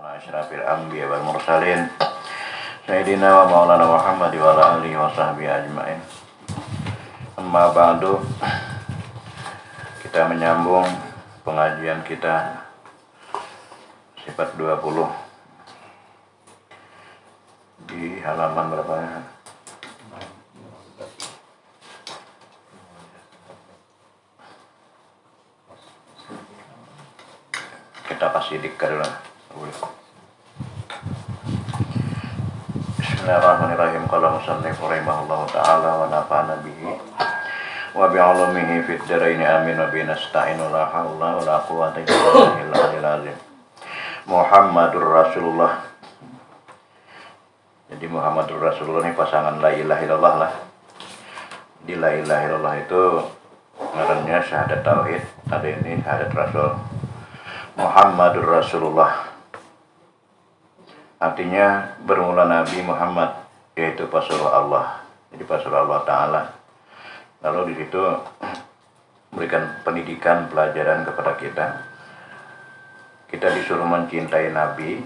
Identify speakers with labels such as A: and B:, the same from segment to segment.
A: ala asyrafil anbiya wal mursalin Sayyidina wa maulana Muhammad wa ala alihi wa sahbihi ajma'in. Amma ba'du, kita menyambung pengajian kita sifat 20 di halaman berapa ya? Kita kasih dikir dulu. Bismillahirrahmanirrahim. Qala musannif rahimahullahu ta'ala wa nafa'ana bihi wa bi'ulumihi fid dharain amin wa bi nasta'inu la haula wa la quwwata illa billahil azim. Muhammadur Rasulullah. Jadi Muhammadur Rasulullah ini pasangan la ilaha illallah lah. Di la ilaha illallah itu ngarannya syahadat tauhid, ada ini syahadat rasul. Muhammadur Rasulullah artinya bermula Nabi Muhammad, yaitu pesuruh Allah. Jadi pesuruh Allah Ta'ala. Lalu di situ memberikan pendidikan, pelajaran kepada kita. Kita disuruh mencintai Nabi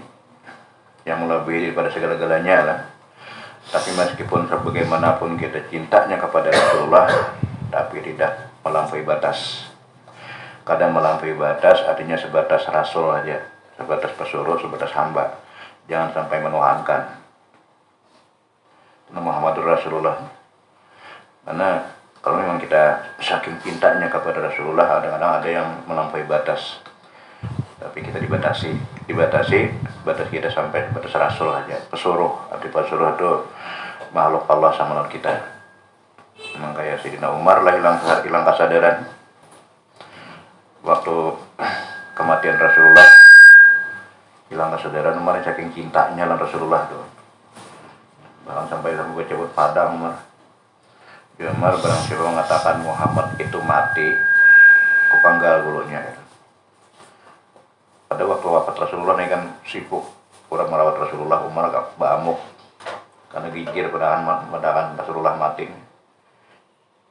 A: yang melebihi daripada segala-galanya lah. Tapi meskipun sebagaimanapun kita cintanya kepada Rasulullah, tapi tidak melampaui batas. Kadang melampaui batas artinya sebatas rasul aja, sebatas pesuruh, sebatas hamba. Jangan sampai menuhankan Muhammadur Rasulullah. Karena kalau memang kita saking cintanya kepada Rasulullah, kadang-kadang ada yang melampaui batas. Tapi kita dibatasi batas kita sampai batas rasul aja, pesuruh. Arti pesuruh itu makhluk Allah sama dengan kita. Memang kayak Sayyidina Umar lah hilang kesadaran waktu kematian Rasulullah, hilang kesadaran. Umar saking cintanya lah Rasulullah tuh, bahkan sampai cabut padang Umar. Umar barang siapa mengatakan Muhammad itu mati, kupanggal bulunya. Pada waktu wafat Rasulullah ini kan sibuk kurang merawat Rasulullah, Umar agak bamuk karena gigir padahal Rasulullah mati.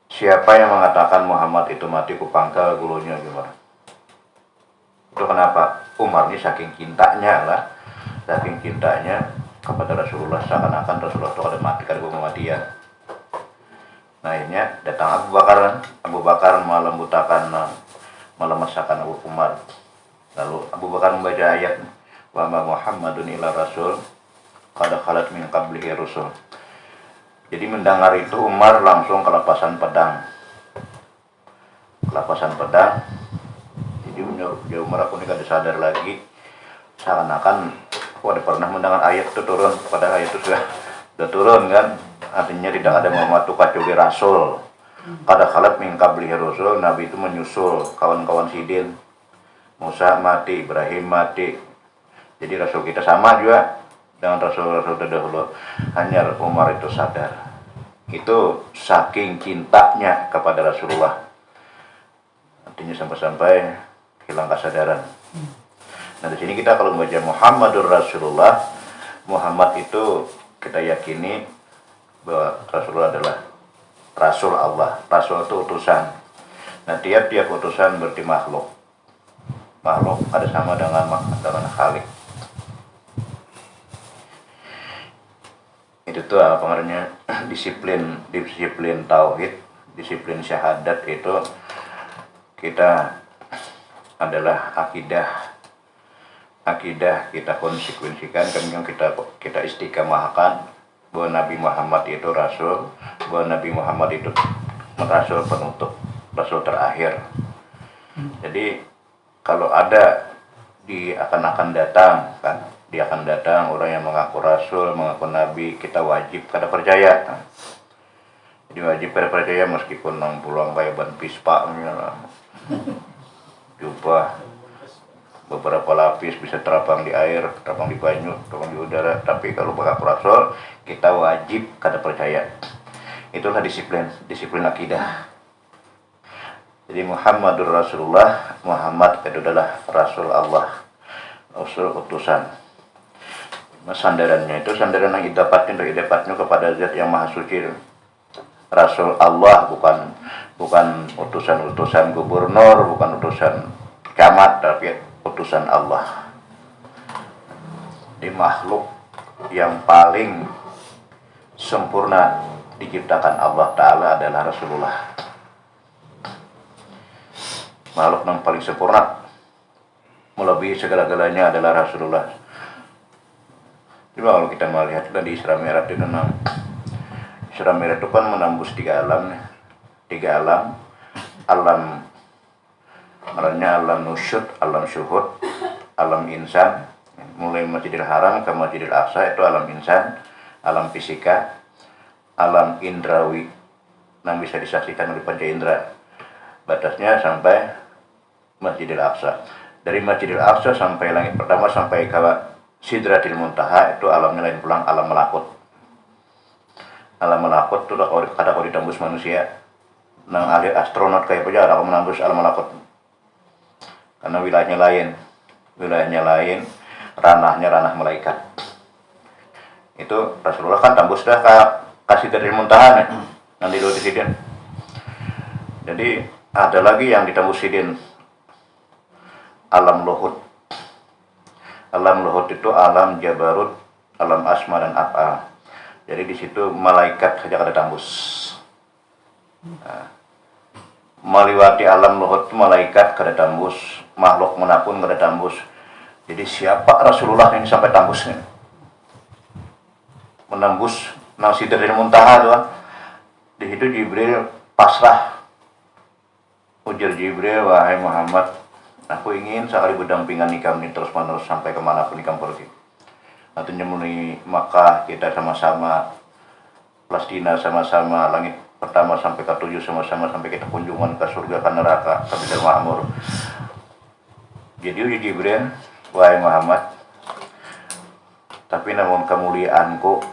A: Siapa yang mengatakan Muhammad itu mati, kupanggal bulunya Umar. Itu kenapa? Umar ini saking cintanya kepada Rasulullah, seakan-akan Rasulullah itu ada mati karena kematian. Nah akhirnya datang Abu Bakar melemeskan Abu Umar. Lalu Abu Bakar membaca ayat wa ma Muhammadun illa rasul qad khalat min qablihi rusul. Jadi mendengar itu Umar langsung kelepasan pedang. Jadi Umar aku ini kada sadar lagi, seakan-akan aku ada pernah mendengar ayat itu turun, pada ayat itu sudah turun kan, artinya tidak ada Muhammad itu kecuali rasul. Kada khalat min qablihi rusul, Nabi itu menyusul kawan-kawan sidin. Musa mati, Ibrahim mati. Jadi rasul kita sama juga dengan rasul-rasul terdahulu. Hanya Umar itu sadar. Itu saking cintanya kepada Rasulullah. Artinya sampai-sampai hilang kesadaran. Nah di sini kita kalau membaca Muhammadur Rasulullah, Muhammad itu kita yakini bahwa Rasulullah adalah Rasul Allah. Rasul itu utusan. Nah tiap-tiap utusan berarti makhluk ada sama dengan Khalik. Itu tuh apa namanya, disiplin tauhid, disiplin syahadat itu kita adalah akidah kita konsekuensikan, kemudian kita istiqamahkan bahwa Nabi Muhammad itu rasul, bahwa Nabi Muhammad itu rasul penutup, rasul terakhir. Jadi kalau ada akan datang orang yang mengaku rasul, mengaku nabi, kita wajib kada percaya. Jadi wajib kada percaya meskipun nang pulang kayak ban pispa jubah beberapa lapis bisa terbang di air, terbang di banyu, terbang di udara, tapi kalau mengaku rasul kita wajib kada percaya. Itulah disiplin akidah. Jadi Muhammadur Rasulullah, Muhammad itu adalah Rasul Allah, Rasul utusan. Sandaran yang didapatnya kepada zat yang maha suci. Rasul Allah bukan utusan gubernur, bukan utusan camat, tapi utusan Allah. Di makhluk yang paling sempurna diciptakan Allah Ta'ala adalah Rasulullah. Makhluk yang paling sempurna melebihi segala-galanya adalah Rasulullah. Coba kalau kita melihat di Isra Mi'raj itu, Isra Mi'raj itu kan menembus tiga alam. Alam Alamnya alam nusyud, alam syuhud, alam insan. Mulai Masjidil Haram ke Masjidil Aqsa itu alam insan, alam fisika, alam indrawi yang bisa disaksikan oleh panca indera. Batasnya sampai Masjidil Aqsa. Dari Masjidil Aqsa sampai langit pertama sampai ke Sidratil Muntaha itu alamnya lain pulang, alam melakut. Alam melakut itu kata kalau ditembus manusia. Nang ahli astronot kayak aja ada menembus alam melakut. Karena wilayahnya lain, ranahnya ranah malaikat. Itu Rasulullah kan tembus dah ke Sidratil Muntaha nih, nanti dulu di Sidin. Jadi ada lagi yang ditembus Sidin, alam luhud. Alam luhud itu alam jabarut, alam asma dan af'al. Jadi di situ malaikat saja kada tembus. Nah, melewati alam luhud itu malaikat kada tembus, makhluk manapun kada tembus. Jadi siapa Rasulullah yang sampai tembusnya? Menembus nang Sidratil Muntaha tuh. Di situ Jibril pasrah. Ujar Jibril, wahai Muhammad, aku ingin sekali berdampingan ikam ini terus menerus sampai kemanapun ikam pergi. Artinya mulai Makkah kita sama-sama, Palestina sama-sama, langit pertama sampai ke 7 sama-sama, sampai kita kunjungan ke surga, ke neraka, ke Baitul Ma'mur. Jadi uji Jibril, wahai Muhammad, tapi namun kemuliaanku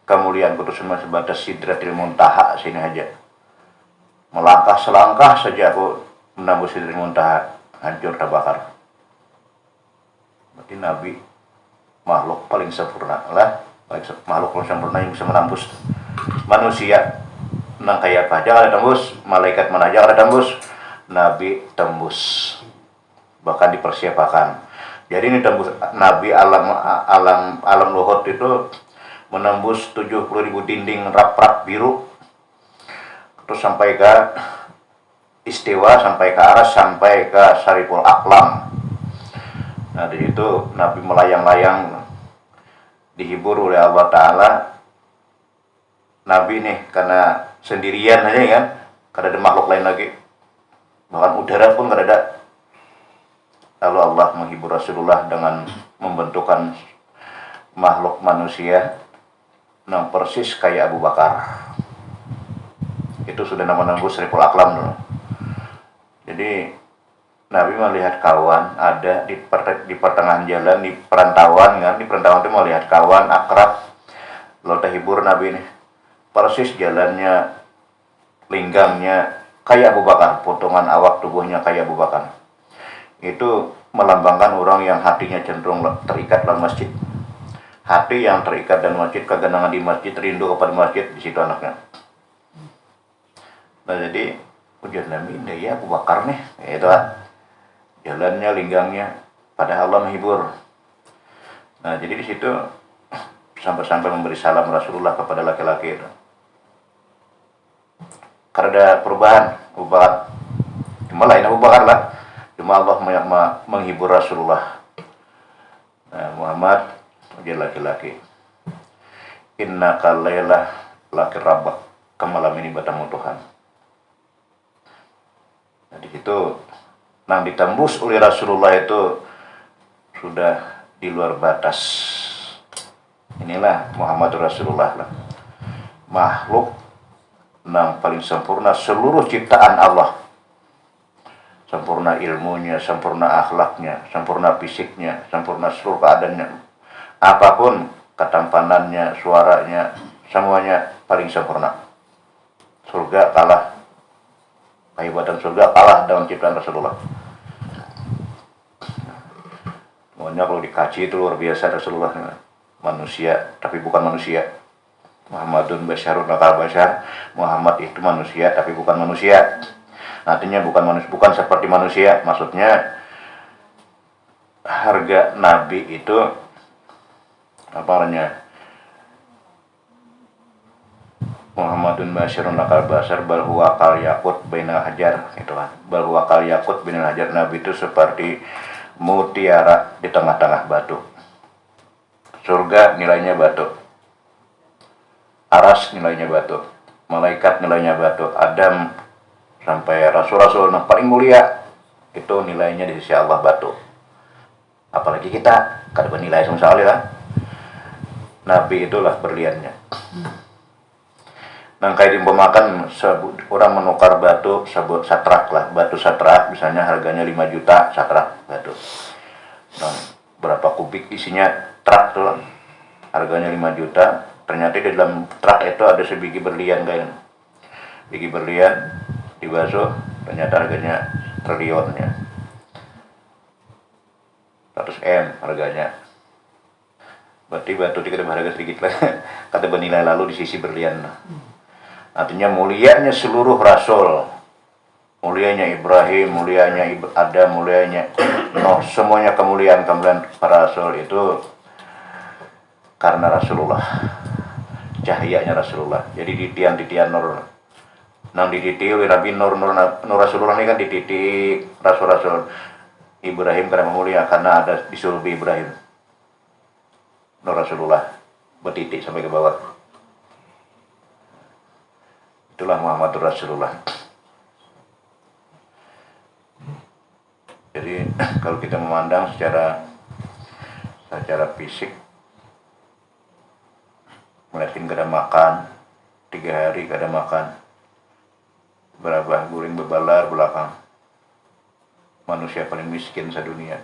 A: itu cuma sebatas Sidratil Muntaha sini aja. Melangkah selangkah saja aku menembus Sidratil Muntaha, hancur terbakar. Berarti Nabi makhluk paling sempurna lah, makhluk paling sempurna yang bisa menembus manusia. Nang kayak apa aja ada tembus, malaikat mana aja ada tembus, Nabi tembus, bahkan dipersiapkan. Jadi ini tembus Nabi alam luhud itu menembus 70.000 dinding rap-rap biru, terus sampai ke Istiwa, sampai ke Aras, sampai ke Sariful Aqlam. Nah di situ Nabi melayang-layang, dihibur oleh Allah Ta'ala. Nabi nih karena sendirian aja kan, kada ada makhluk lain lagi, bahkan udara pun kada ada. Lalu Allah menghibur Rasulullah dengan membentukkan makhluk manusia yang persis kayak Abu Bakar. Itu sudah nama nembus Sariful Aqlam dulu. Jadi Nabi melihat kawan ada di pertengahan jalan, di perantauan kan, di perantauan itu melihat kawan akrab. Lalu terhibur Nabi ini, persis jalannya, linggangnya kayak Abu Bakar, potongan awak tubuhnya kayak Abu Bakar. Itu melambangkan orang yang hatinya cenderung terikat dalam masjid. Hati yang terikat dan masjid, kegenangan di masjid, rindu kepada masjid, di situ anaknya. Nah jadi ujar Nabi, ya Abu Bakar nih, itu kan jalannya, linggangnya, padahal Allah menghibur. Nah jadi di situ sampai-sampai memberi salam Rasulullah kepada laki-laki itu. Karena ada perubahan Abu Bakar, cuma lain Abu Bakar lah, cuma Allah menghibur Rasulullah. Nah Muhammad, ujar laki-laki, inna kalailah laki rabbak, kemalam ini bertemu Tuhan. Nah di situ nang ditembus oleh Rasulullah itu sudah di luar batas. Inilah Muhammadur Rasulullah lah, makhluk nang paling sempurna seluruh ciptaan Allah. Sempurna ilmunya, sempurna akhlaknya, sempurna fisiknya, sempurna seluruh keadaannya. Apapun ketampanannya, suaranya, semuanya paling sempurna. Surga kalah, kehebatan surga kalah dengan ciptaan Rasulullah. Makanya kalau dikaji itu luar biasa Rasulullah. Manusia, tapi bukan manusia. Muhammadun basyarun lakal basyar. Muhammad itu manusia, tapi bukan manusia. Artinya bukan seperti manusia. Maksudnya harga Nabi itu apa namanya, Muhammadun Basyirun lakal basar bal huwa kal yakut bainal hajar, gitu kan. Bal huwa kal yakut bainal hajar, Nabi itu seperti mutiara di tengah-tengah batu. Surga nilainya batu, aras nilainya batu, malaikat nilainya batu, Adam sampai rasul-rasul yang paling mulia itu nilainya di sisi Allah batu. Apalagi kita kada bernilai sama sekali lah. Nabi itulah berliannya. Nah, kayak diumpamakan orang menukar batu satrak lah, batu satrak misalnya harganya 5 juta satrak batu. Nah, berapa kubik isinya truk tuh, harganya 5 juta. Ternyata di dalam truk itu ada sebiji berlian kayak, biji berlian dibasuh, ternyata harganya triliunnya, 100 M harganya. Berarti batu tidak berharga sedikit lah, kata bernilai lalu di sisi berlian. Artinya mulianya seluruh rasul, mulianya Ibrahim, mulianya Adam, mulianya Nuh, semuanya kemuliaan para rasul itu karena Rasulullah, cahayanya Rasulullah. Jadi titian nur, nang dititi Nabi nur Rasulullah ini kan dititik rasul-rasul. Ibrahim karena mulia karena ada disuruh Ibrahim, nur Rasulullah bertitik sampai ke bawah. Itulah Muhammadur Rasulullah. Jadi kalau kita memandang secara fisik, melihatin gak ada makan, 3 hari gak ada makan, berabah guring bebalar belakang, manusia paling miskin sedunia.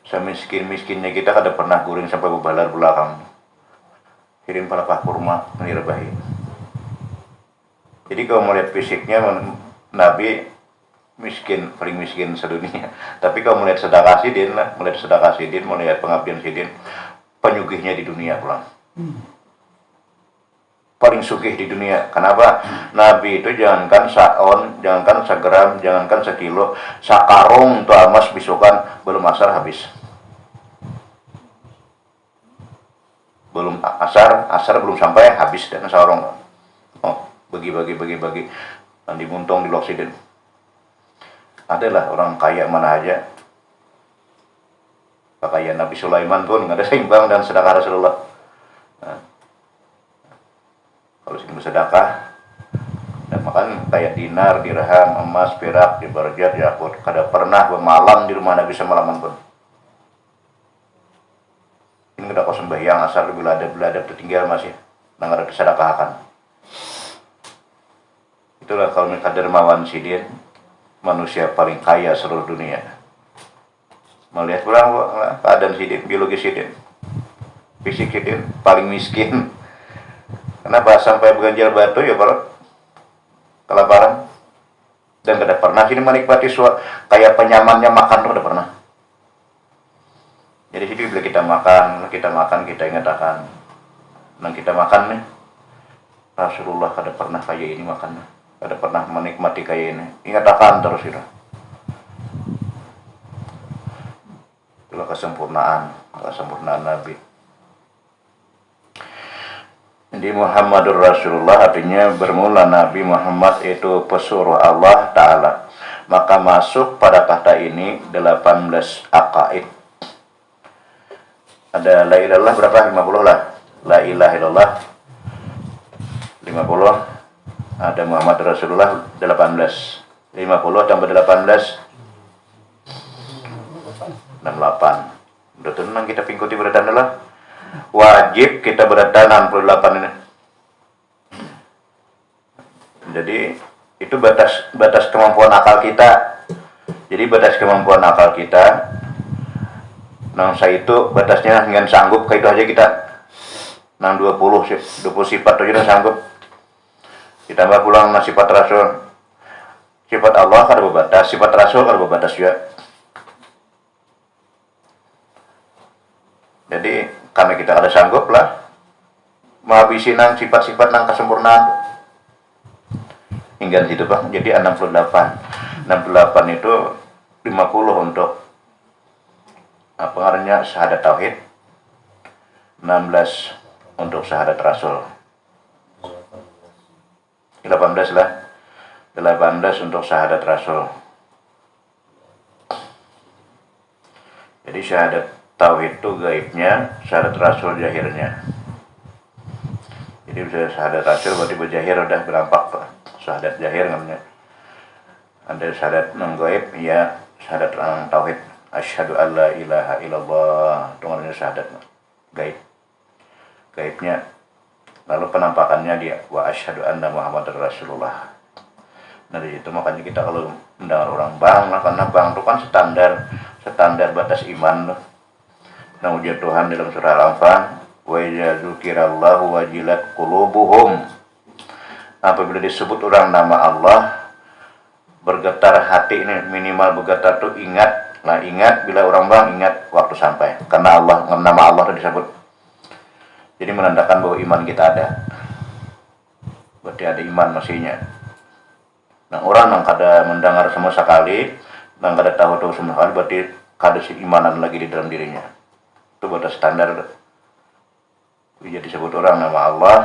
A: Semiskin-miskinnya kita kada pernah guring sampai bebalar belakang, kirim palapah kurma menirbahi. Jadi kalau melihat fisiknya Nabi miskin, paling miskin sedunia. Tapi kalau melihat sedekah sidin lah, melihat pengabdian sidin, penyugihnya di dunia pulang. Paling sugih di dunia. Kenapa? Nabi itu jangankan saon, jangankan segram, jangankan sekilo, sakarung tuh emas bisukan belum asar habis. Belum asar belum sampai habis dan sarong. Oh, bagi nanti muntong di loksiden. Adalah orang kaya mana aja, kekayaan Nabi Sulaiman pun nggak ada seimbang dan sedekah Rasulullah. Nah, kalau sini bersedekah dan makan kayak dinar, dirham, emas, perak, dibarjat, yakut, kada pernah bermalam di rumah Nabi semalaman pun. Ini kada kau sembahyang asal beladab tertinggal masih, nang ada disedekahkan. Itulah kalau mereka dermawan sidin, manusia paling kaya seluruh dunia. Melihat pulang keadaan sidin, biologi sidin, fisik sidin paling miskin. Kenapa sampai berganjal batu ya kalau kelaparan dan tidak pernah sini menikmati kayak penyamannya makan tuh tidak pernah. Jadi sini bila kita makan kita ingat akan, nang kita makan nih Rasulullah kada pernah kayak ini makannya. Ada pernah menikmati kayak ini, ingat akan terus itu. Itulah kesempurnaan Nabi. Jadi Muhammadur Rasulullah artinya bermula Nabi Muhammad itu pesuruh Allah Ta'ala. Maka masuk pada kata ini 18 akaid. Ada la ilaha illallah berapa? 50 lah. La ilaha illallah 50. Ada Muhammad Rasulullah 18. 50 tambah 18 68. Udah tenang kita pingkuti beradaan adalah wajib kita beradaan 68 ini. Jadi itu batas kemampuan akal kita. Jadi batas kemampuan akal kita, nang saya itu batasnya dengan sanggup kayak itu aja kita. Nang 20 sifat aja sanggup. Ditambah pulang sifat Rasul, sifat Allah kada berbatas, sifat Rasul kada berbatas juga. Jadi karena kita kada sanggup lah menghabisi nang sifat-sifat nang kesempurnaan hingga situ bang. Jadi 68 itu 50 untuk pengaruhnya syahadat tauhid, 16 untuk syahadat Rasul. 18 lah. 18 untuk syahadat Rasul. Jadi syahadat tauhid itu gaibnya, syahadat Rasul jahirnya. Jadi bisa syahadat Rasul berarti berjahir udah berampak tuh. Syahadat jahir namanya. Ada syahadat non gaib, ya syahadat tauhid. Asyhadu alla ilaha illallah. Itu namanya syahadat gaib. Gaibnya. Lalu penampakannya dia wa asyhadu anna Muhammadar Rasulullah. Nah dari situ makanya kita kalau mendengar orang bang, karena bang itu kan standar batas iman. Nah ujar Tuhan dalam surah Al-Anfal, wa idza dzukirallahu wajilat qulubuhum. Apabila disebut orang nama Allah, bergetar hati ini, minimal bergetar tuh ingat. Nah ingat bila orang bang ingat waktu sampai, karena Allah, nama Allah itu disebut. Jadi menandakan bahwa iman kita ada. Berarti ada iman mestinya. Nah orang yang kada mendengar sama sekali, yang kada tahu sama sekali, berarti kada seimanan lagi di dalam dirinya. Itu batas standar. Jadi disebut orang nama Allah,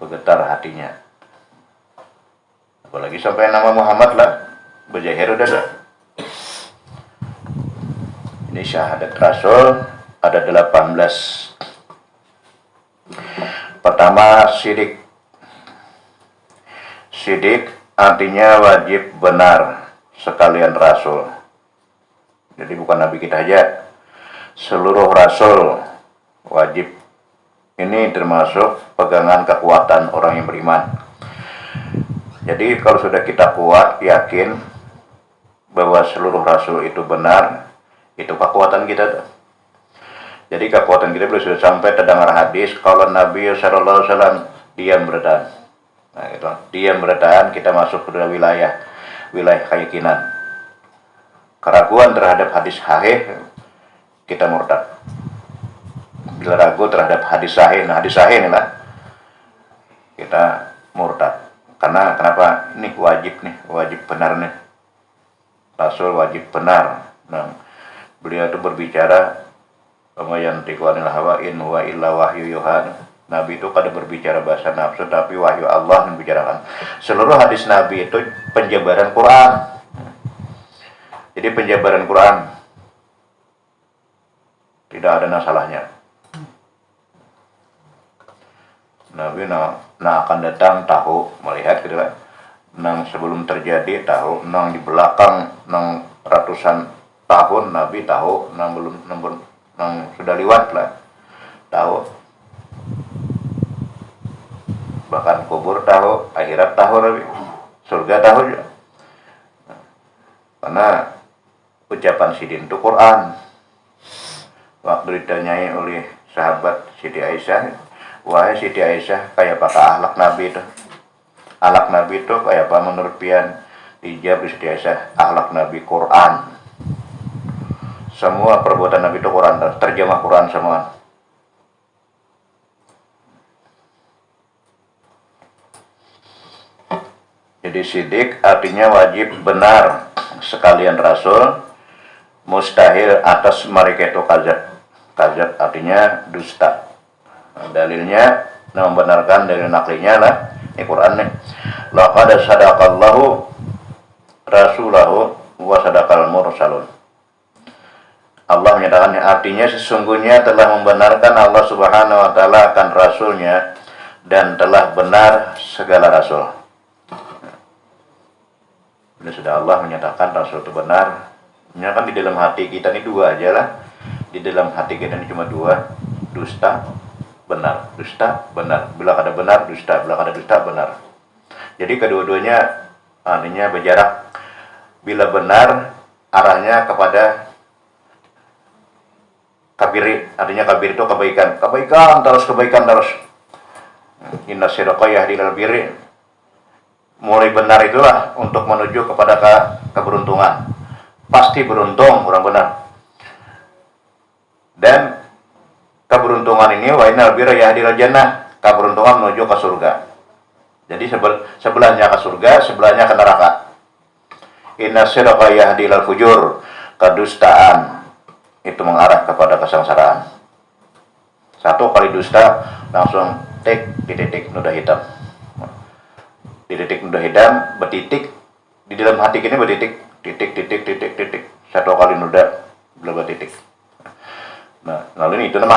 A: bergetar hatinya. Apalagi sampai nama Muhammad lah, berjahir udah dah. Ini syahadat Rasul ada 18. Pertama syirik. Syirik artinya wajib benar sekalian Rasul. Jadi bukan Nabi kita aja, seluruh Rasul wajib. Ini termasuk pegangan kekuatan orang yang beriman. Jadi kalau sudah kita kuat, yakin bahwa seluruh Rasul itu benar, itu kekuatan kita. Jadi kekuatan kita bila sudah sampai terdengar hadis, kalau Nabi SAW diam bertahan. Nah itu, diam bertahan, kita masuk ke wilayah keyakinan. Keraguan terhadap hadis sahih, kita murtad. Bila ragu terhadap hadis sahih, nah hadis sahih inilah kita murtad. Karena kenapa? Ini wajib benar nih. Rasul wajib benar. Nah, beliau itu berbicara yantiqu anil hawa in huwa illa wahyu yuhan. Nabi itu kada berbicara bahasa nafsu, tapi wahyu Allah yang membicarakan. Seluruh hadis Nabi itu penjabaran Quran. Jadi penjabaran Quran tidak ada masalahnya. Nabi akan datang tahu, melihat gitu kan. Nang sebelum terjadi tahu, nang di belakang nang ratusan tahun Nabi tahu, nang sudah lewat lah tahu. Bahkan kubur tahu, akhirat tahu, Nabi. Surga tahu juga. Karena ucapan Sidin itu Quran. Waktu ditanyai oleh sahabat Siti Aisyah, wahai Siti Aisyah, kayak apa akhlak Nabi itu? Akhlak Nabi itu kayak apa menurut pian? Dijawab Siti Aisyah, akhlak Nabi Quran. Semua perbuatan Nabi itu Quran, terjemah Quran semua. Jadi sidik artinya wajib benar sekalian Rasul, mustahil atas mereka itu kadzab. Kadzab artinya dusta. Dalilnya membenarkan dari naklinya lah ini Quran nih. Laqad sadaqallahu rasulahu wa sadaqal mursalun. Allah menyatakan artinya sesungguhnya telah membenarkan Allah Subhanahu wa taala akan rasulnya dan telah benar segala rasul. Bila sudah Allah menyatakan Rasul itu benar, menyatakan di dalam hati kita ini dua aja lah. Di dalam hati kita ini cuma dua, dusta, benar. Dusta, benar. Bila ada benar, dusta. Bila ada dusta, benar. Jadi kedua-duanya artinya berjarak. Bila benar, arahnya kepada kabiri. Artinya kabiri itu kebaikan. Kebaikan terus. Inna sidqa yahdi ilal birri. Mulai benar itulah untuk menuju kepada keberuntungan. Pasti beruntung orang benar. Dan keberuntungan ini wa innal birra yahdil jannah, keberuntungan menuju ke surga. Jadi sebelahnya ke surga, sebelahnya ke neraka. Inna sidqa yahdil fujur, kedustaan itu mengarah kepada kesengsaraan. Satu kali dusta langsung titik noda hitam. Di titik noda hitam bertitik di dalam hati ini bertitik titik. Satu kali noda berapa titik. Nah, lalu ini itu nama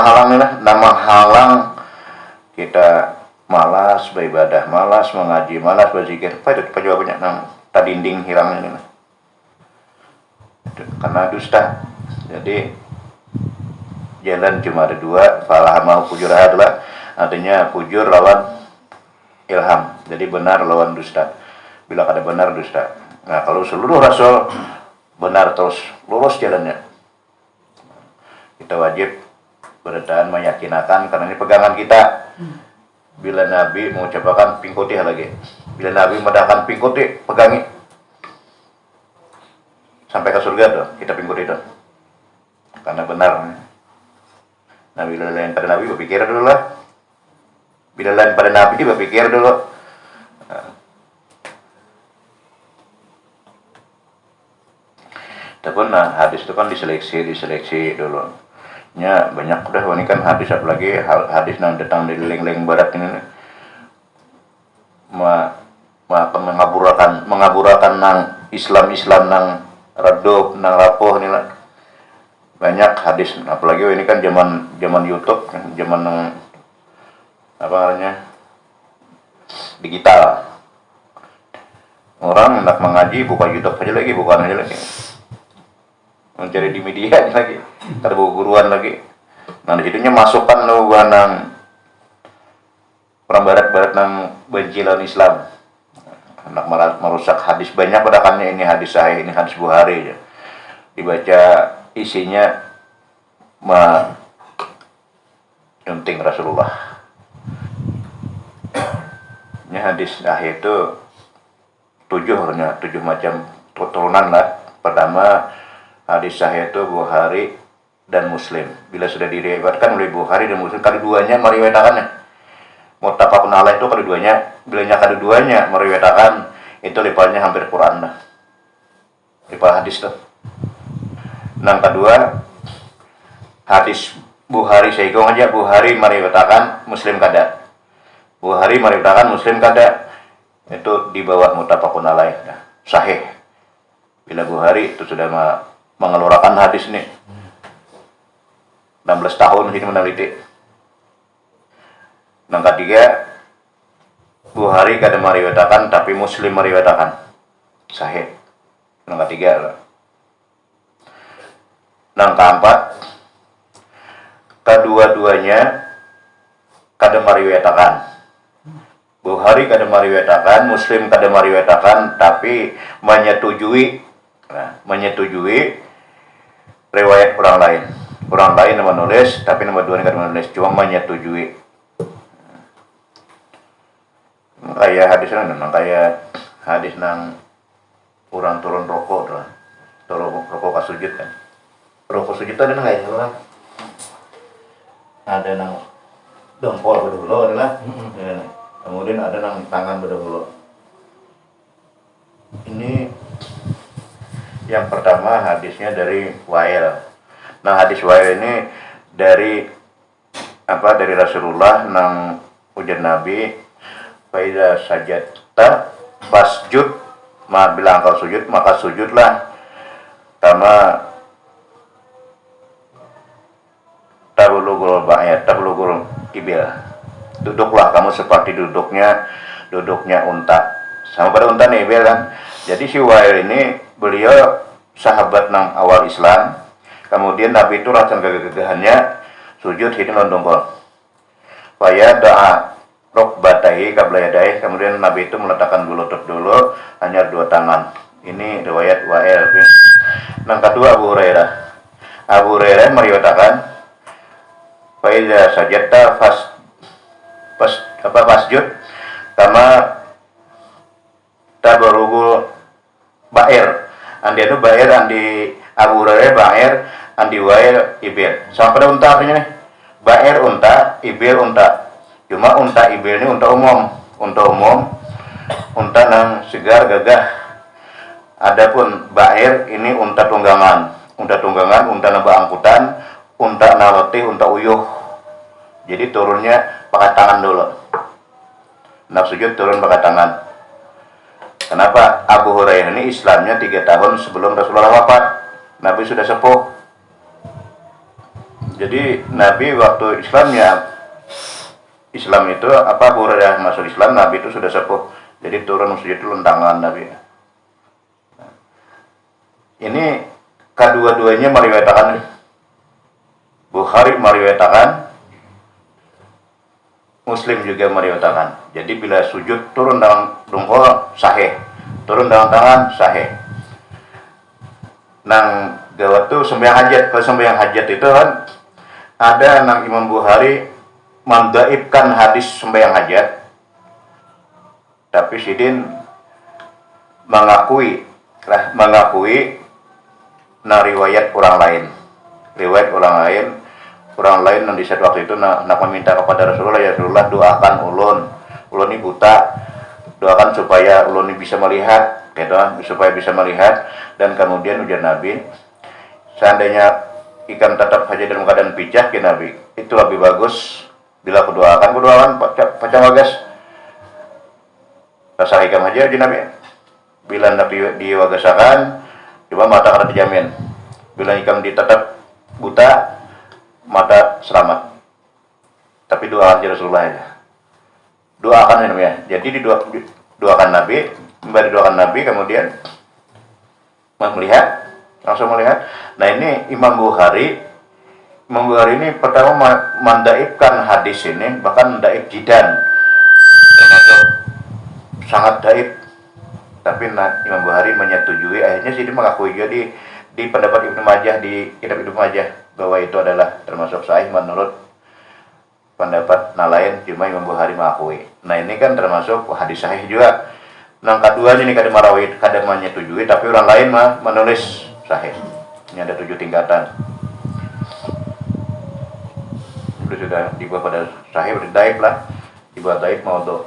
A: halang kita malas beribadah, malas mengaji, malas berzikir. Apa itu jawabannya? Tadinding hilangnya ini. Karena dusta. Jadi jalan cuma ada dua, falah mau fujur adalah artinya fujur lawan ilham. Jadi benar lawan dusta. Bila ada benar dusta. Nah, kalau seluruh rasul benar terus lurus jalannya, kita wajib bertahan meyakinakan karena ini pegangan kita. Bila Nabi mengucapkan pingkuti lagi, bila Nabi medahkan pingkuti, pegangi sampai ke surga tuh, kita pingkuti itu karena benar. Nah, bila lain pada Nabi berpikir dulu lah. Bila lain pada Nabi berpikir dulu. Tapi hadis itu kan diseleksi dulu. Ya banyak udah ini kan hadis, apalagi hadis yang datang dari leng-leng barat ini mengaburakan nang Islam nang redup nang rapuh ini lah. Banyak hadis, apalagi ini kan zaman YouTube, zaman apa namanya digital. Orang hendak mengaji buka YouTube aja lagi, bukan aja lagi. Mencari di media lagi, ada guruan lagi. Nah di situnya masukkan nang orang barat nang benci lawan Islam, hendak merusak hadis banyak padakannya. Ini hadis sahih, ini hadis Bukhari ya. Dibaca isinya nyunting Rasulullah. Ini hadis sahih itu 7 macam turunan lah. Pertama, hadis sahih itu Bukhari dan Muslim. Bila sudah diriwayatkan oleh Bukhari dan Muslim, keduanya meriwayatkannya. Muttafaqun alaih itu keduanya, bilanya keduanya meriwayatkan, itu lipalnya hampir Quran lah. Lipal hadis tuh. Yang kedua, hadis Bukhari sehingga aja Bukhari meriwayatkan, Muslim kada. Bukhari meriwayatkan, Muslim kada. Itu di bawah muttafaqun alaih, sahih. Bila Bukhari itu sudah mengeluarkan hadis ini 16 tahun ini meneliti. Yang ketiga, Bukhari kada meriwayatkan tapi Muslim meriwayatkan, sahih. Yang ketiga. Yang keempat, kedua-duanya kada meriwayatkan. Bukhari kada meriwayatkan, Muslim kada meriwayatkan, tapi menyetujui riwayat orang lain. Orang lain yang menulis, tapi nomor 2 kada menulis, cuma menyetujui. Kayak hadis nang orang turun rokok tuh, turun rokok kasujud kan. Rokok sujud ada nang kayak lah. Ada nang dengkol berdahulu adalah. Kemudian ada nang tangan berdahulu. Ini yang pertama hadisnya dari Wa'il. Nah hadis Wa'il ini dari Rasulullah nang ujar Nabi, faida sajadta fasjud, bila engkau sujud maka sujudlah kama tablugul ibil. Duduklah kamu seperti duduknya unta. Sama pada unta nih ibil kan. Jadi si Wa'il ini beliau sahabat nang awal Islam. Kemudian Nabi itu rasa kegagahannya sujud hidung dongkol. Faya doa rokbatahi qabla yadayhi. Kemudian Nabi itu meletakkan lutut dulu, hanya 2 tangan. Ini riwayat Wa'il. Yang kedua Abu Hurairah meriwayatkan, fa iza sajadta fasjud kama tabarugul ba'ir. Andi itu ba'ir, andi Abu Hurairah ba'ir, andi Wa'il ibil. Sama pada unta artinya nih. Ba'ir unta, ibil unta. Cuma unta ibil ini unta umum, unta nang segar gagah. Adapun ba'ir ini unta tunggangan, unta nambah angkutan, unta naloti, unta uyuh. Jadi turunnya pakai tangan dulu. Nak sujud turun pakai tangan. Kenapa? Abu Hurairah ini Islamnya 3 tahun sebelum Rasulullah wafat. Nabi sudah sepuh. Jadi Nabi waktu Islam itu Abu Hurairah masuk Islam, Nabi itu sudah sepuh. Jadi turun sujud turun tangan Nabi. Ini kedua-duanya meriwayatkan, Bukhari meriwayatkan, Muslim juga meriwayatkan. Jadi bila sujud turun dalam dengkul sahih, turun dalam tangan sahih. Nang gawat tuh sembahyang hajat. Kalau sembahyang hajat itu kan ada nang Imam Bukhari mendaifkan hadis sembahyang hajat, tapi Sidin mengakui na riwayat orang lain yang di saat waktu itu nak meminta kepada Rasulullah, ya Rasulullah doakan ulun ini buta, doakan supaya ulun ini bisa melihat, gitu, supaya bisa melihat. Dan kemudian ujar Nabi, seandainya ikan tetap saja dalam keadaan pijah ke Nabi, itu lebih bagus bila kudoakan pacang wagas rasa ikan aja di Nabi. Bila Nabi diwagasakan, coba mata kada dijamin. Bila ikan ditetap buta, mata selamat. Tapi doakan aja Rasulullah ya. Doakan ya. Jadi doakan Nabi, memberi doakan Nabi, kemudian langsung melihat. Nah ini Imam Bukhari ini pertama mendaifkan hadis ini, bahkan mendaif jidan, termasuk sangat daif. Tapi Imam Bukhari menyetujui, akhirnya sih dia mengakui juga di pendapat Ibnu Majah, di kitab Ibnu Majah, bahwa itu adalah termasuk sahih menurut pendapat lain, cuma Imam Bukhari mengakui. Nah ini kan termasuk hadis sahih juga. Nah kedua ini kada menyetujui, tapi orang lain menulis sahih. Ini ada 7 tingkatan. Sudah dibuat pada sahih, daif lah, dibuat daif maudhu.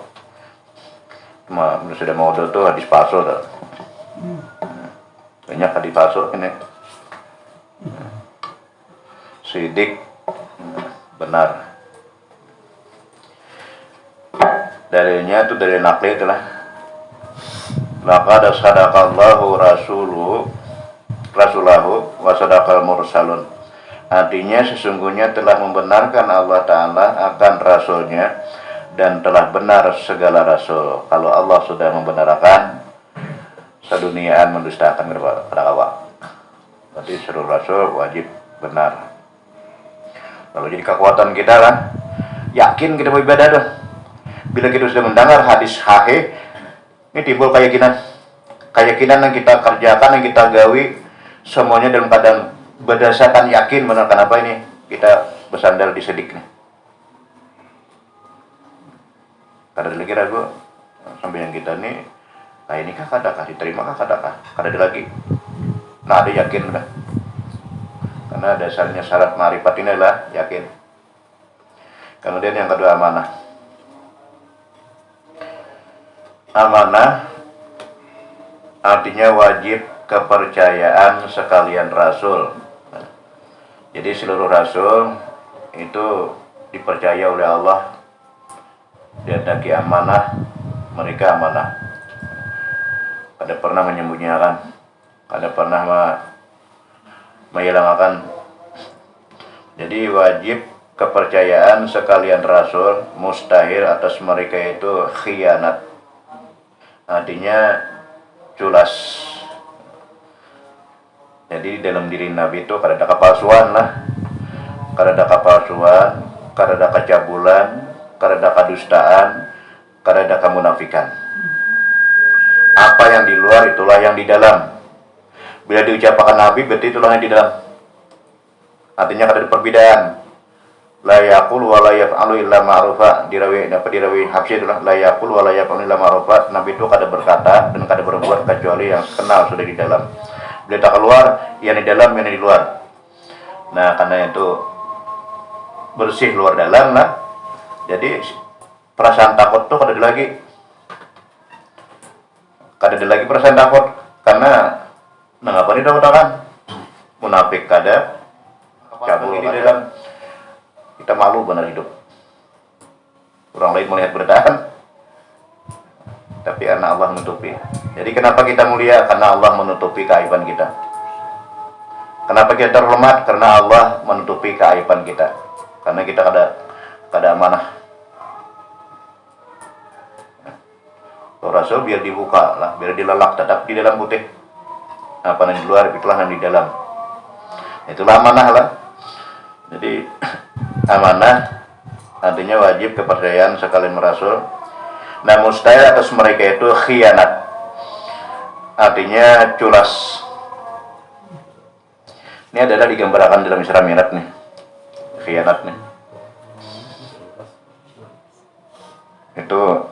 A: Sudah maudhu tuh hadis palsu tuh. Banyak hadis palsu ini. Sidik benar. Dalilnya itu dari nakli itulah. Laqad sadaqallahu rasulahu wa sadaqal mursalun. Artinya sesungguhnya telah membenarkan Allah Ta'ala akan Rasulnya, dan telah benar segala Rasul. Kalau Allah sudah membenarkan, seduniaan mendustakan kepada awak. Berarti seluruh Rasul wajib benar. Lalu jadi kekuatan kita lah, yakin kita beribadah tuh. Bila kita sudah mendengar hadis sahih, ini timbul keyakinan yang kita kerjakan, yang kita gawi, semuanya dalam keadaan berdasarkan yakin benar. Kenapa ini kita bersandar di sedik nih? Kada lagi ragu sampai yang kita nih, nah ini kah kadakah diterima kah kadakah? Kada ada lagi. Nah ada yakin udah. Karena dasarnya syarat ma'rifat ini adalah yakin. Kemudian yang kedua amanah. Amanah artinya wajib kepercayaan sekalian Rasul. Jadi seluruh Rasul itu dipercaya oleh Allah, dihendaki amanah, mereka amanah. Kada pernah menyembunyikan, kada pernah menghilangkan. Jadi wajib kepercayaan sekalian Rasul, mustahil atas mereka itu khianat. Artinya culas. Jadi dalam diri Nabi itu kada ada kepalsuan lah, kada ada kepalsuan, kada ada kecabulan, kada ada kedustaan, kada ada kemunafikan. Apa yang di luar itulah yang di dalam. Bila diucapkan Nabi berarti itulah yang di dalam. Artinya kada ada perbedaan. La yaqul wa la yaf'alu illa ma'rufa. Dirawi Habsyi itulah la yaqul wa la yaf'alu illa ma'rufa. Nabi itu kada berkata dan kada berbuat kecuali yang kenal sudah di dalam. Bila tak keluar, yang di dalam, yang di luar. Nah, karena itu bersih luar dalam lah. Jadi perasaan takut tuh kada ada lagi. Kada ada lagi perasaan takut, karena mengapa ditakutan? Munafik kada, cabul di dalam. Kita malu benar hidup. orang lain melihat bertahan, tapi karena Allah menutupi. Jadi kenapa kita mulia? Karena Allah menutupi keaiban kita. Kenapa kita terhormat? Karena Allah menutupi keaiban kita. Karena kita kada amanah. Rasul biar dibuka lah, biar dilalak, tetap di dalam putih. Apa yang di luar, itulah yang di dalam. Itulah amanah lah. Jadi amanah artinya wajib kepercayaan sekalian Rasul. Nah, mustahil atas mereka itu khianat, artinya culas. Ini adalah digambarkan dalam Isra Mi'raj nih, khianat nih. Itu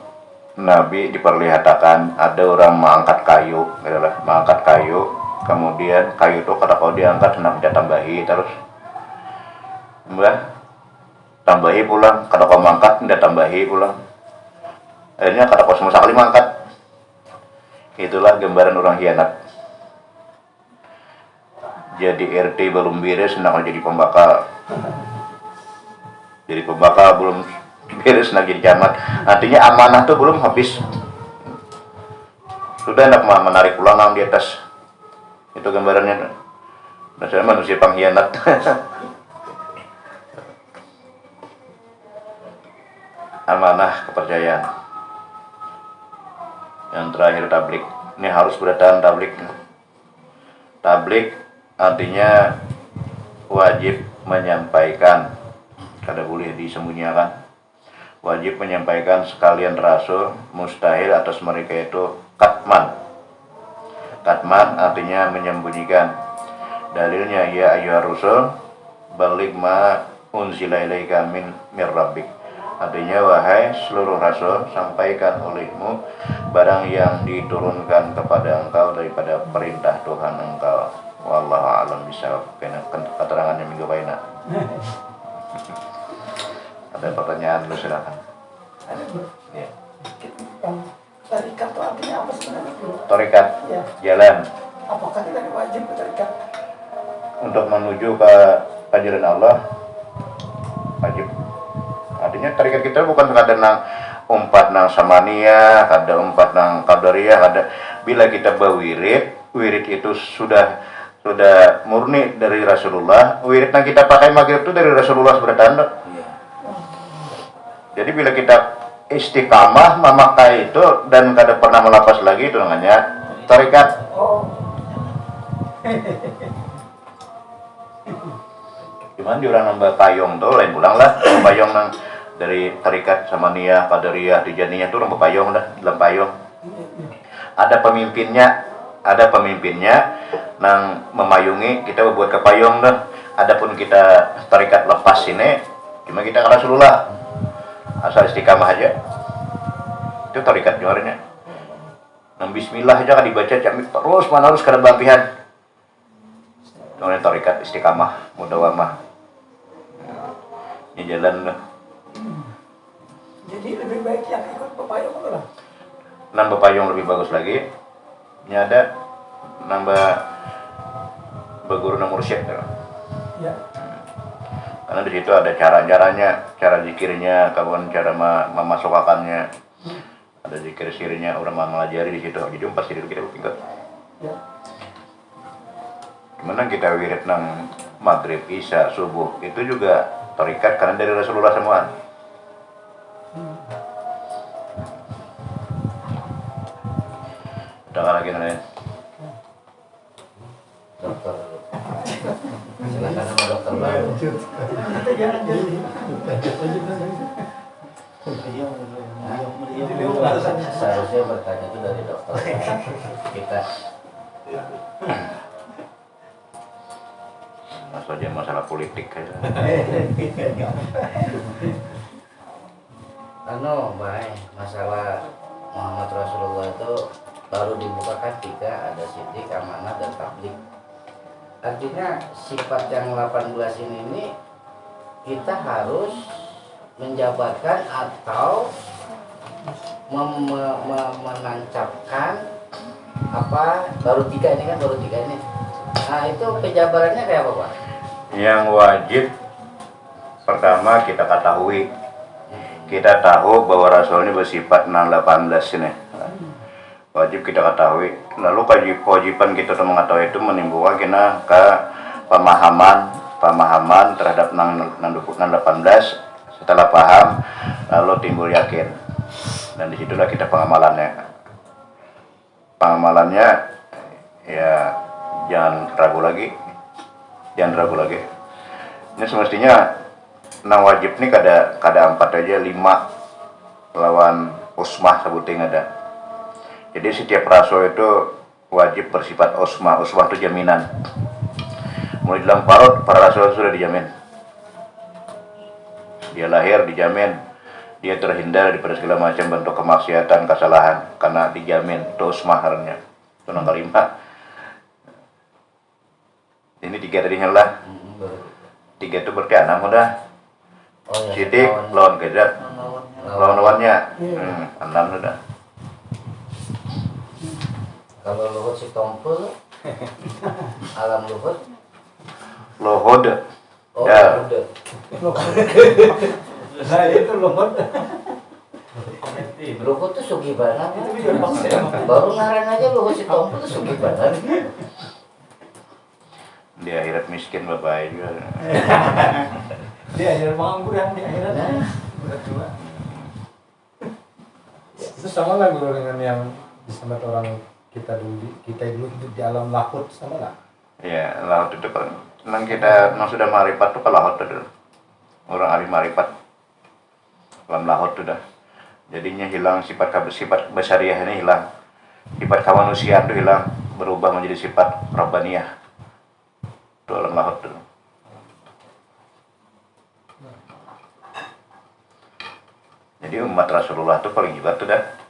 A: Nabi diperlihatkan ada orang mengangkat kayu, kemudian kayu itu kata kau diangkat, hendak dia tambahi terus, tambahi pulang, kata kau mangkat, dia tambahi pulang. Akhirnya kata kau semua sekali mangkat. Itulah gambaran orang hianat. Jadi RT belum beres, hendak jadi pembakal. Jadi pembakal belum beres, hendak jadi camat. Artinya amanah tuh belum habis. Sudah hendak menarik pulang di atas. Itu gambarannya. Maksudnya manusia pengkhianat. Amanah kepercayaan. Yang terakhir tablik. Ini harus bertahan tablik. Tablik artinya wajib menyampaikan, kada boleh disembunyikan. Wajib menyampaikan sekalian Rasul. Mustahil atas mereka itu katman. Katman artinya menyembunyikan. Dalilnya ya ayyuhar rusul baligh ma unzila ilaika min rabbik. Artinya wahai seluruh rasul, sampaikan olehmu barang yang diturunkan kepada engkau daripada perintah Tuhan engkau. Wallahu a'lam bishawab. Keterangannya minggu baina. Ada pertanyaan, lu silakan. Ya.
B: Tarikat itu artinya apa sebenarnya?
A: Tarikat, ya. Jalan.
B: Apakah kita wajib ke tarikat?
A: Untuk menuju ke jalan Allah, wajib. Artinya tarikat kita bukan sekadar nang umpat nang samaniyah, ada umpat nang qadariyah, ada. Bila kita berwirid, wirid itu sudah murni dari Rasulullah. Wirid yang kita pakai maghrib itu dari Rasulullah bertanda. Jadi bila kita istiqamah memakai itu dan kada pernah melepas lagi, itu namanya tarikat. Cuman di orang nambah payung tuh lain pulang lah. Payung nang dari tarikat samaniyah, qadariyah, tijaniyah itu orang payung dah dalam payung. Ada pemimpinnya nang memayungi kita buat ke payung dah. Adapun kita tarikat lepas ini, cuma kita ke Rasulullah. Asal istiqamah aja. Itu tarikat juaranya. Nang bismillah aja kan dibaca terus menerus kada bampihan. Namanya tarikat istiqamah, mudawamah. Ini jalan lah.
B: Jadi lebih baik yang ikut pepayung lah.
A: Nambah payung lebih bagus lagi. Ini ada nambah berguru nomor syekh.
B: Ya.
A: Karena di situ ada cara-caranya, cara zikirnya, kawan cara memasukkannya. Ada zikir-zikirnya, orang melajari di situ. Jadi pasti dulu kita tingkat.
B: Ya.
A: Gimana kita wirid nang maghrib, isya, subuh itu juga tarikat karena dari Rasulullah semua. Udah lagi nanya.
C: Dokter. Silakan sama dokter baru. Seharusnya bertanya itu dari dokter kita.
A: Mas aja masalah politik aja.
C: Baik, masalah Muhammad Rasulullah itu baru dibukakan ketika ada sidik, amanah, dan tablik. Artinya sifat yang 18 ini kita harus menjabarkan atau menancapkan apa baru tiga ini. Nah itu penjabarannya kayak apa Pak?
A: Yang wajib pertama kita ketahui kita tahu bahwa Rasul ini bersifat 18 ini. Wajib kita ketahui. Lalu kewajiban kita untuk mengetahui itu menimbulkan kita ke pemahaman terhadap 18. Setelah paham, lalu timbul yakin. Dan disitulah kita pengamalannya. Pengamalannya ya jangan ragu lagi. Ini semestinya wajib nih kada 4 aja, 5 lawan usmah sebuting ada. Jadi setiap rasul itu wajib bersifat usmah itu jaminan. Mulai dalam para rasul sudah dijamin. Dia lahir dijamin, dia terhindar daripada segala macam bentuk kemaksiatan, kesalahan, karena dijamin itu usmah harusnya. Itu nomor 5. Ini 3 tadinya lah. 3 itu berarti 6 udah. Sidik lawan kedat, lawannya 6 udah.
C: Kalau Luhut si Tompul, alam Luhut.
A: Lohod.
C: Oh,
A: Ya.
C: udah.
B: Saya itu Luhut.
C: Luhut tuh sugibanan. Baru ngaran aja Luhut si Tompul tuh sugibanan.
A: Di akhirat miskin bapak juga.
B: Di akhirat pengangguran di akhirat. Berat juga.
D: Itu sama nggak guru dengan yang disambat orang kita dulu hidup di alam lahut, sama nggak?
A: Ya, laut itu kan kita sudah marifat tuh ke laut tuh dulu. Orang ahli marifat alam laut tuh dah. Jadinya hilang sifat basyariah ini hilang. Sifat kemanusiaan tuh hilang, berubah menjadi sifat rabbaniyah. Itu alam laut tuh. Jadi umat Rasulullah tuh paling hebat tuh dah.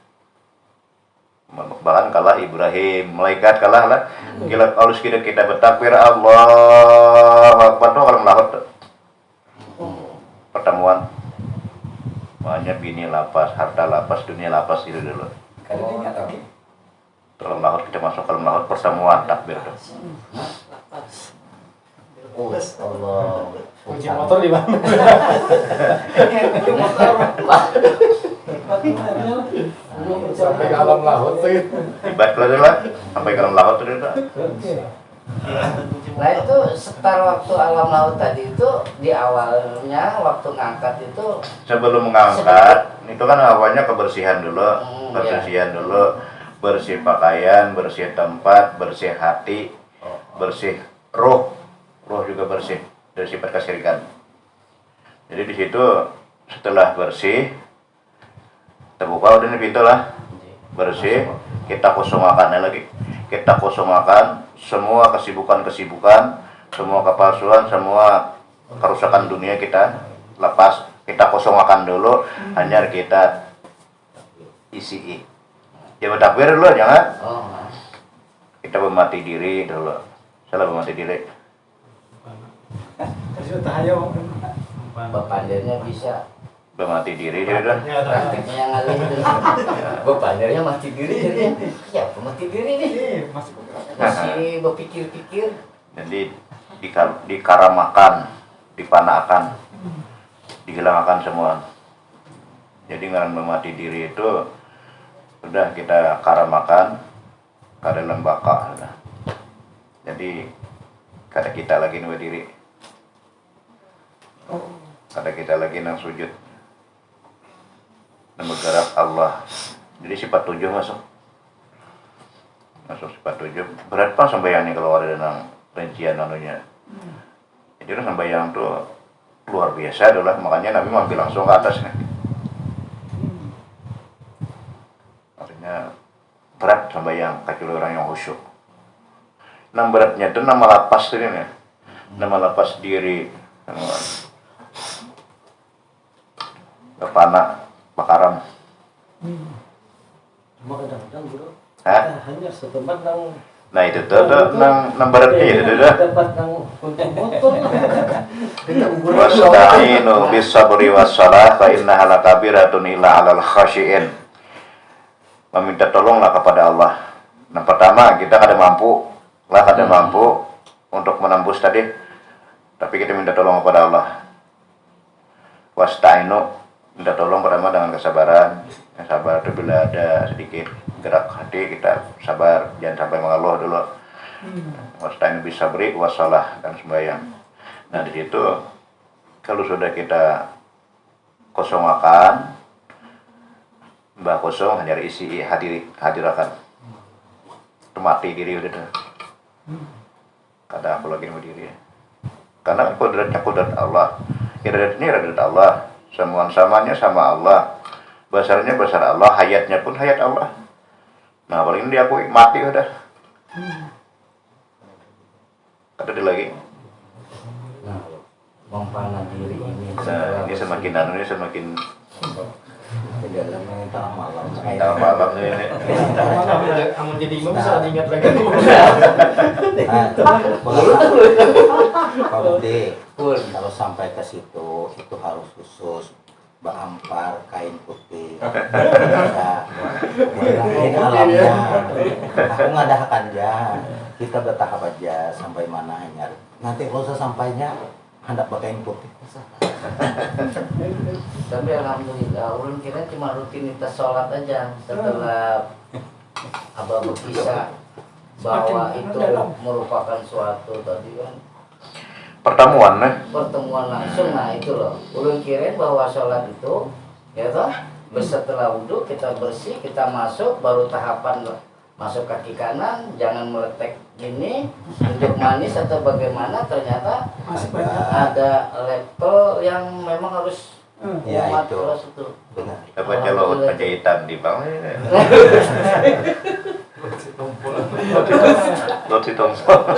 A: Bahkan kalah Ibrahim, malaikat kalah lah. Gila kalau kita bertakbir Allahu Akbar tuh alam laut tuh. Pertemuan banyak bini lapas, harta lapas, dunia lapas gitu dulu.
B: Kalau tinggal lagi.
A: Alam laut kita masuk ke alam laut pertemuan takbir tuh.
C: Allah.
D: Kunci motor di mana? Sampai ke alam lahut tuh.
A: Hebat lah sampai ke alam laut tuh dulu.
C: Nah itu setar waktu alam laut tadi itu di awalnya waktu ngangkat itu
A: Sebelum mengangkat itu kan awalnya kebersihan dulu, bersih pakaian, bersih tempat, bersih hati, bersih roh juga bersih dari sifat kesyirikan. Jadi di situ setelah bersih terbuka udah pintu lah bersih, kita kosongkan lagi, kita kosongkan semua kesibukan, semua kepalsuan, semua kerusakan dunia kita lepas, kita kosongkan dulu, hanya kita isi. Jangan takbir dulu, jangan. Kita memati diri dulu. Salah memati diri.
C: bepandernya bisa
A: Memati diri dia udah.
C: praktiknya yang ngalih itu bepandernya mati diri jadi ya mati diri nih masih berpikir-pikir.
A: Jadi dikaramakan, dipanakan, dihilangkan semua. Jadi ngaran memati diri itu sudah kita karamakan ke dalam baka. Jadi kada kita lagi nuwe diri, kada kita lagi nang sujud, nang bergerak Allah. Jadi sifat 7 masuk sifat 7. Berat pas sambayang nih kalau ada nang rincian anunya. Jadi orang sambayang tuh luar biasa adalah, makanya Nabi mampir langsung ke atas nih. Artinya berat sambayang kecuali orang yang khusyuk. Nama beratnya itu nama lapas ini nih. Nama lapas diri, kepana, bakaram.
E: Cuma kadang-kadang bro,
A: Hah?
E: hanya setempat nang
A: Nah itu tuh nama beratnya itu tuh.
E: tempat nang untuk motor.
A: Wasta'inu bis-sabri was-salah fa innaha lakabiratun illa 'alal khashi'in. Meminta tolonglah kepada Allah. Yang pertama kita kada mampu untuk menembus tadi, tapi kita minta tolong kepada Allah. Wasta'inu minta tolong pertama dengan kesabaran. Yang sabar itu bila ada sedikit gerak hati kita sabar, jangan sampai mengeluh dulu. Wasta'inu bisabri wassalah dan sembahyang. Nah di situ kalau sudah kita kosong akan, mbah kosong hanya isi hadirakan, mati diri udah. Kada aku lagi mau diri. Karena kodratnya kodrat Allah, iradatnya iradat Allah, samanya sama Allah. Basarnya basar Allah, hayatnya pun hayat Allah. Nah, paling diakui mati udah. Kata dia lagi.
C: Nah, mempana diri ini.
A: Nah, ini semakin
C: Ke dalam tengah malam.
A: tengah malam ini.
B: Amun jadi imam bisa diingat lagi.
F: Pak Budi, kalau sampai ke situ itu harus khusus berampar kain putih. Ya, ini alamnya. Aku ngadahkan ya. Kita bertahap aja sampai mana hanya. Nanti kalau sampainya hendak pakai kain putih.
C: Tapi alhamdulillah, ulun kira cuma rutinitas sholat aja setelah abah berkisah bahwa itu merupakan suatu tadi kan
A: Pertemuan
C: pertemuan langsung. Nah itu loh, ulun kira bahwa sholat itu ya toh setelah wudhu kita bersih, kita masuk, baru tahapan masuk kaki kanan, jangan meletek gini, tunjuk manis atau bagaimana. Ternyata ada level yang memang harus
F: Ya
C: umat
F: itu.
C: terus itu.
F: Benar.
A: baca lawat penjahitan di bang. Roti tongsol.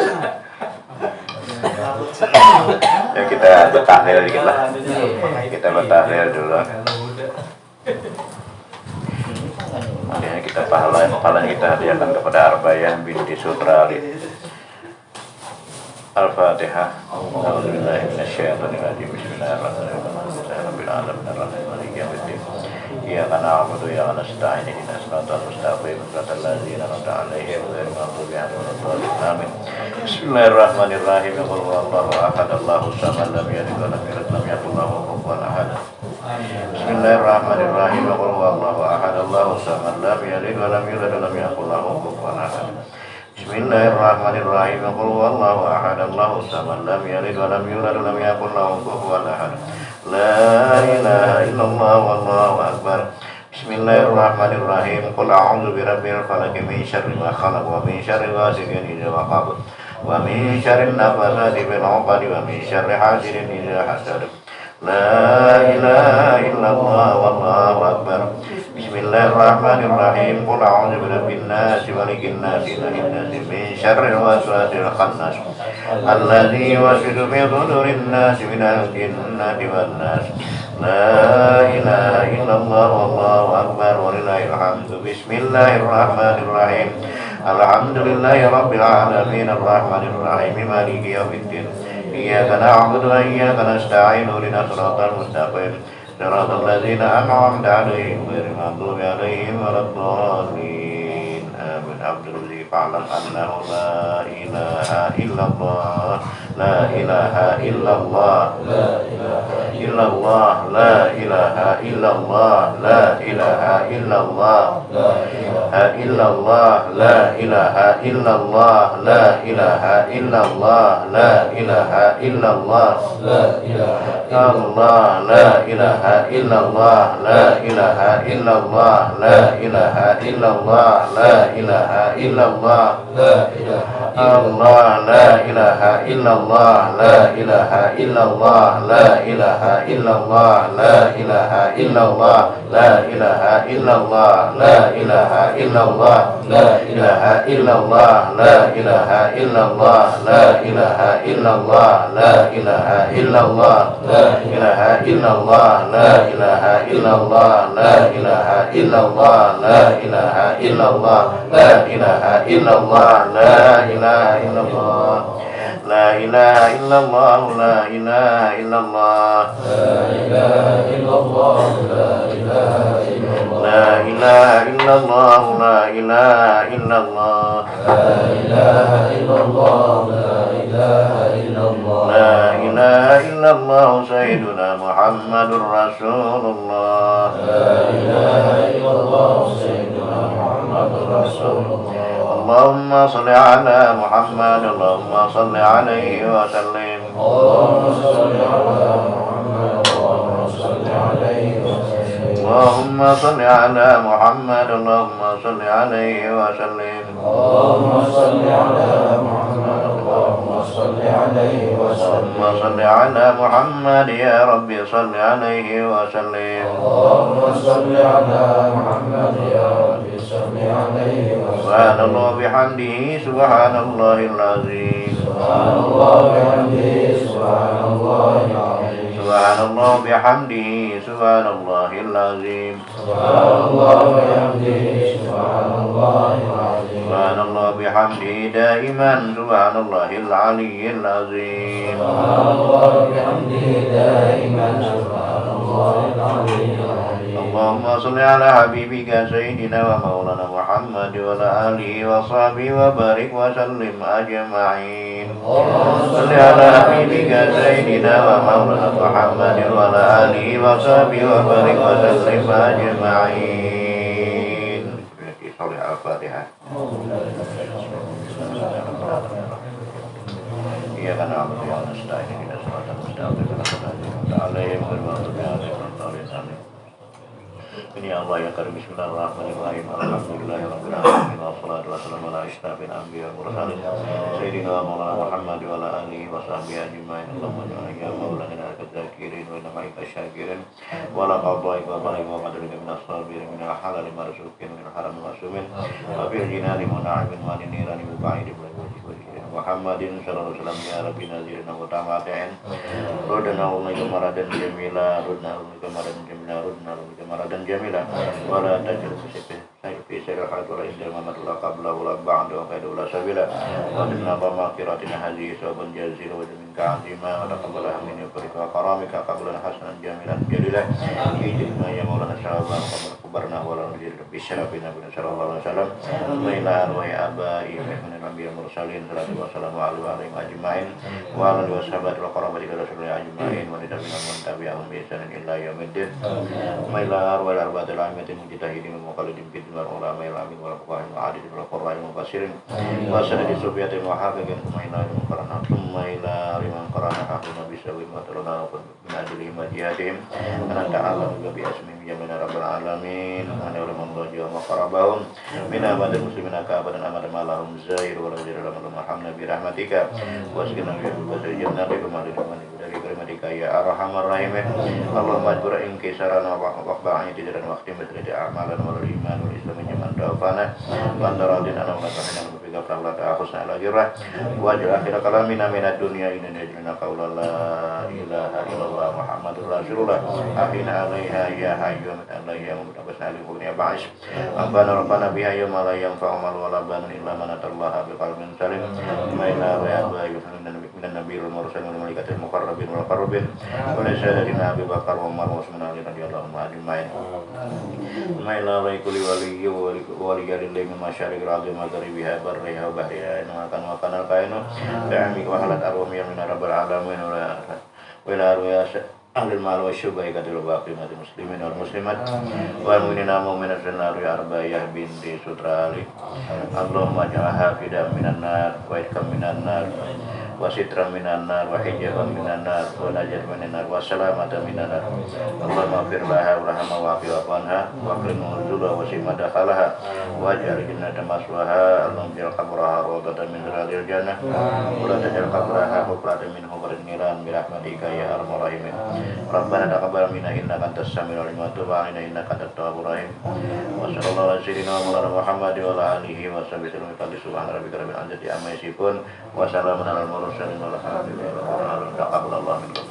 A: Ya kita bertahlil dikit lah. Kita bertahlil dulu. Makanya kita pahala kita hadiahkan kepada Arba'iyah binti Sutrali. Al-Fatihah. A'udzubillahi minasyaitonirrajim. Bismillahirrahmanirrahim. Maliki yaumiddin. Iyyaka na'budu wa iyyaka nasta'in. Ihdinas siratal mustaqim. Siratal ladzina an'amta 'alaihim ghairil maghdubi 'alaihim waladdallin. Amin. Bismillahirrahmanirrahim. Qul huwallahu ahad, Allahus samad, lam yalid wa lam yulad, lam yakul lahu kufuwan ahad. Bismillahirrahmanirrahim. Qul huwallahu ahad, Allahus samad, lam yalid wa lam yulad, lam yakul lahu kufuwan ahad. Bismillahirrahmanirrahim. Qul huwallahu ahad, Allahus samad, lam yalid wa lam yulad, lam yakul lahu kufuwan ahad. La ilaha illallah wallahu akbar. Bismillahirrahmanirrahim. Qul a'udzu birabbil falaq min syarri ma khalaq wa min syarri ghasiqin idza waqab wa min syarri nafathati fil 'uqad wa min syarri hasidin idza hasad. La ilaha illallah wallahu akbar. Bismillahirrahmanirrahim. Qul a'udzu birabbin nas malikin nas ilahin nas min syarril waswasil khannas alladzi yuwaswisu fi sudurin nas minal jinnati wan nas. La ilaha illallah wallahu akbar walillahil hamdu. Bismillahirrahmanirrahim. Alhamdulillahi rabbil alamin arrahmanir rahim maliki yaumiddin. Iyyaka na'budu wa iyyaka nasta'in ihdinas siratal mustaqim siratal ladzina an'amta 'alaihim ghairil maghdubi 'alaihim waladdallin. Amin. Abdul fa'lam annahu la ilaha illallah, la ilaha illallah, la ilaha illallah, la ilaha illallah, la ilaha illallah, la ilaha illallah, la ilaha illallah, la ilaha illallah, la ilaha illallah, la ilaha illallah, la ilaha illallah, la ilaha illallah, la ilaha illallah, la ilaha illallah, la ilaha Allah, la ilaha illallah, la ilaha illallah, la ilaha illallah, la ilaha illallah, la ilaha illallah, la ilaha illallah, la ilaha illallah, la ilaha illallah, la ilaha illallah, la ilaha illallah, la ilaha illallah, la ilaha illallah, la ilaha illallah, la ilaha illallah, la ilaha illallah, la ilaha illallah. La ilaha illallah, la ilaha illallah, la ilaha illallah, la ilaha illallah, la ilaha illallah, sayyiduna Muhammadur Rasulullah. Allahumma salli ala Muhammad, Allahumma salli alaihi wa sallim. Allahumma salli ala Muhammad, Allahumma salli alaihi wa sallim. Allahumma salli ala Muhammad, ya Rabbi salli alaihi wa sallim. Subhanallah bihamdihi, subhanallahil azim. Subhanallah bihamdihi, subhanallahil azim. Subhanallah bihamdihi daiman, subhanallahil aliyyil azim. Allahumma salli ala habibika sayyidina wa maulana Muhammad wa ala alihi wa sahbihi wa barik wa sallim ajma'in. Salli ala habibika sayyidina wa maulana Muhammad wa ala alihi wa sahbihi wa barik wa sallim ajma'in. Salli al-Fatihah. Iya kan na'budu wa nasta'in ihdinas siratal mustaqim siratal ladzina an'amta 'alaihim ghairil maghdubi 'alaihim waladdallin. Ini Allah yang karim. Bismillahirrahmanirrahim. Alhamdulillahirabbil alamin. Wassalatu wassalamu ala asyrafil anbiya'i wal mursalin. Sayyidina wa maulana Muhammad wa ala alihi wa sahbihi ajma'in. Allahumma ja'alna ya maulana minal zakirin wa inna ma'aka syakirin. Wa la qadha'i wa ba'i wa qadrika minas sabirin minal halali marzuqin minal harami masumin. Wa bil jinani muna'imin wa nirani muba'idin wa Muhammadin sallallahu alaihi wasallam ya rabbi nazirin wa tamatin. Rodana wa maradan jamila, rodana wa maradan jamila, rodana wa maradan jamila. Wa la tajal fi sirhat wa la indal mamadula qabla wa la ba'da wa qad la sabila. Wa inna makiratina hadhihi saban jazila wa min ka'zima wa taqabbala minni wa karamika qabla hasanan jamilan jadilah. Ijma ya maulana sallallahu kubarna wa la nadir bi syarafina bi sallallahu alaihi wasallam. Wa ila arwahi abai min nabiyil mursalin wassalamu alaihi ajma'in wa ala washabati wa qarabati rasulillah ajma'in wa nabiyina muntabi'ahum bi ihsanin ila yaumiddin. Wa ila arwahil arba'atil a'immatil mujtahidin wa muqallidin fi dunya ulama al-amin wa fuqaha al-adid wa qurra'il mufassirin wa sanadi sufiyatil muhaqqiqin wa ila qarana thumma ila liman qarana haqquna bi sawin wa tarana min ajli majihadihim ana ta'ala bi asmihim ya rabbal alamin wa ala man raja wa qarabahum min amadil muslimina ka abadan amad malahum zair wa la ilaha illa bi rahmatika wasqina bi fadlika jannati kemali dari rahmatika ya arhamar rahimin. Allahumma ajbur in kisarana wa waqba'ani tidak waqti masjid amalan wal iman wal islam jaman dafana wa antaradin ana wa tahina bi ghafla ta'khusna ala jirah wa ja'al akhir kalamina minad dunya inna najna qawla la ilaha illallah muhammadur rasulullah ahina alaiha ya hayyu alaiha mutabasna li kulli ba'is rabbana rabbana biha yawma la yanfa'u mal wala banun illa man atallaha bi qalbin salim. Maila wa abai minan nabiyil mursalin wal malaikatil muqarrabin wal qarrabin wa sayyidina Abi Bakar wa Umar wa Utsman radhiyallahu ajma'in. Maila wa kulli waliyyi wa waliyyin min masyariqil ardi maghribiha barriha wa bahriha wa kana kainu ta'ami wa halat arwami min rabbil alamin wa ila arwaya ahlul mal wa syubahi katil baqi mati muslimin wal muslimat wal mu'minina mu'minat naru ya arba'iyah binti Sutrali. Allahumma ja'alha fidan minan nar wa ikam minan nar wa sitran minan nar wa hijaban minan nar wa najat minan nar wa salamatan minan nar. Allahumma fir laha wa rahma wa afi wa anha wa qim nuzula wa simadakalaha wa ja'al jannata maswaha. Allahumma ja'al qabraha rawdatan min riyadil jannah wa la taj'al qabraha hufratan min hufratin niran bi rahmatika ya arhamar rahimin. Rabbana taqabbal minna innaka antas samiul alim wa tub 'alaina innaka antat tawwabur rahim. Wa sallallahu ala sayyidina Muhammad wa ala alihi wa sahbihi wa sallam. Subhana rabbika rabbil izzati amma yasifun wa salamun alal mursalin walhamdulillahi rabbil alamin. Taqabbalallahu minkum.